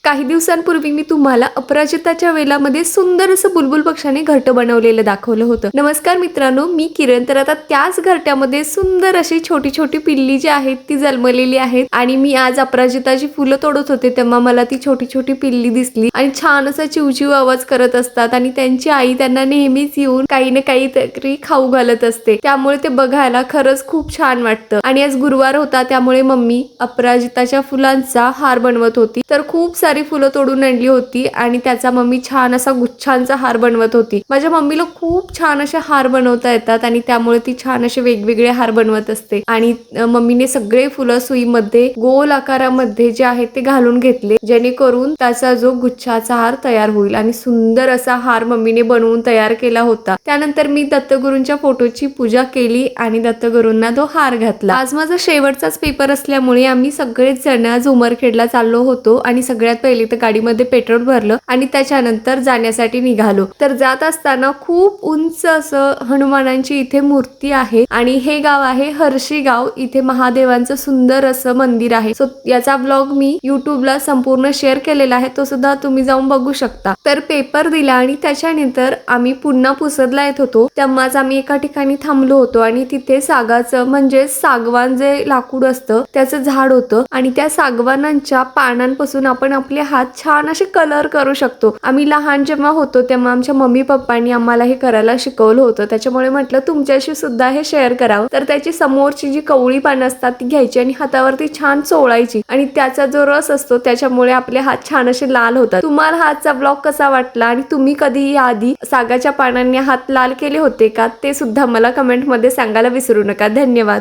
काही दिवसांपूर्वी मी तुम्हाला अपराजिताच्या वेलामध्ये सुंदर असं बुलबुल पक्षाने घरटं बनवलेलं दाखवलं होतं। नमस्कार मित्रांनो, मी किरण। तर आता त्याच घरट्यामध्ये सुंदर अशी छोटी छोटी पिल्ली जी आहेत ती जन्मलेली आहेत आणि मी आज अपराजिताची फुलं तोडत होते तेव्हा मला ती छोटी छोटी पिल्ली दिसली आणि छान असा चिवचिव आवाज करत असतात आणि त्यांची आई त्यांना नेहमीच येऊन काही ना काहीतरी खाऊ घालत असते, त्यामुळे ते बघायला खरंच खूप छान वाटतं। आणि आज गुरुवार होता त्यामुळे मम्मी अपराजिताच्या फुलांचा हार बनवत होती। तर खूप सारी फुलं तोडून आणली होती आणि त्याचा मम्मी छान असा गुच्छांचा हार बनवत होती। माझ्या मम्मीला खूप छान असे हार बनवता येतात आणि त्यामुळे ती छान असे वेगवेगळे हार बनवत असते। आणि मम्मीने सगळे फुलं सुईमध्ये गोल आकारामध्ये जे आहेत ते घालून घेतले, जेणेकरून त्याचा जो गुच्छाचा हार तयार होईल आणि सुंदर असा हार मम्मीने बनवून तयार केला होता। त्यानंतर मी दत्तगुरूंच्या फोटोची पूजा केली आणि दत्तगुरूंना तो हार घातला। आज माझा शेवटचाच पेपर असल्यामुळे आम्ही सगळेच जण उमरखेडला चाललो होतो आणि सगळ्यात पहिले तर गाडीमध्ये पेट्रोल भरलं आणि त्याच्यानंतर जाण्यासाठी निघालो। तर जात असताना खूप उंच असं हनुमानांची इथे मूर्ती आहे आणि हे गाव आहे हर्षी गाव। इथे महादेवांचं सुंदर असं मंदिर आहे। सो याचा ब्लॉग मी युट्यूबला संपूर्ण शेअर केलेला आहे, तो सुद्धा तुम्ही जाऊन बघू शकता। तर पेपर दिला आणि त्याच्यानंतर आम्ही पुन्हा पुसदला येत होतो तेव्हाच आम्ही एका ठिकाणी थांबलो होतो आणि तिथे सागाचं म्हणजे सागवान जे लाकूड असतं त्याचं झाड होतं आणि त्या सागवानांच्या पानांपासून आपण आपले हात छान असे कलर करू शकतो। आम्ही लहान जेव्हा होतो तेव्हा आमच्या मम्मी पप्पांनी आम्हाला हे करायला शिकवलं होतं, त्याच्यामुळे म्हटलं तुमच्याशी सुद्धा हे शेअर करावं। तर त्याची समोरची जी कवळी पानं असतात ती घ्यायची आणि हातावरती छान चोळायची आणि त्याचा जो रस असतो त्याच्यामुळे आपले हात छान असे लाल होतात। तुम्हाला हातचा ब्लॉग कसा वाटला आणि तुम्ही कधी याआधी सागाच्या पानांनी हात लाल केले होते का, ते सुद्धा मला कमेंट मध्ये सांगायला विसरू नका। धन्यवाद।